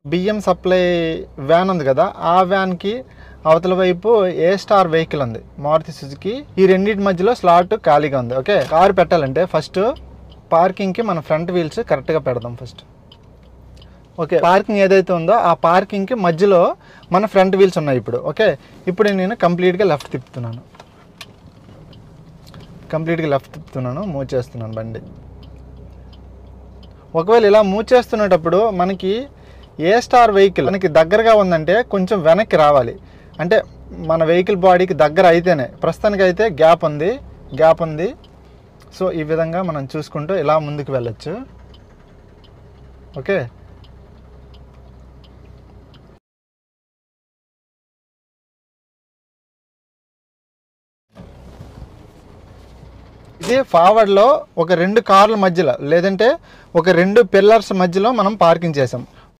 బియ్యం supply van ఉంది కదా, ఆ వ్యాన్కి అవతల వైపు ఏ స్టార్ వెహికల్ ఉంది మారుతి సుజుకి. ఈ రెండింటి మధ్యలో స్లాట్ ఖాళీగా ఉంది. ఓకే, కారు పెట్టాలంటే ఫస్ట్ పార్కింగ్కి మన ఫ్రంట్ వీల్స్ కరెక్ట్గా పెడదాం ఫస్ట్. ఓకే, పార్కింగ్ ఏదైతే ఉందో ఆ పార్కింగ్కి మధ్యలో మన ఫ్రంట్ వీల్స్ ఉన్నాయి ఇప్పుడు. ఓకే, ఇప్పుడు నేను కంప్లీట్గా లెఫ్ట్ తిప్పుతున్నాను, మూవ్ చేస్తున్నాను బండి. ఒకవేళ ఇలా మూవ్ చేస్తున్నప్పుడు మనకి ఏ స్టార్ వెహికల్ మనకి దగ్గరగా ఉందంటే కొంచెం వెనక్కి రావాలి. అంటే మన వెహికల్ బాడీకి దగ్గర అయితేనే. ప్రస్తుతానికి అయితే గ్యాప్ ఉంది. సో ఈ విధంగా మనం చూసుకుంటూ ఇలా ముందుకు వెళ్ళొచ్చు. ఓకే, ఇది ఫార్వర్డ్లో ఒక 2 కార్ల మధ్యలో లేదంటే ఒక 2 పిల్లర్స్ మధ్యలో మనం పార్కింగ్ చేసాం.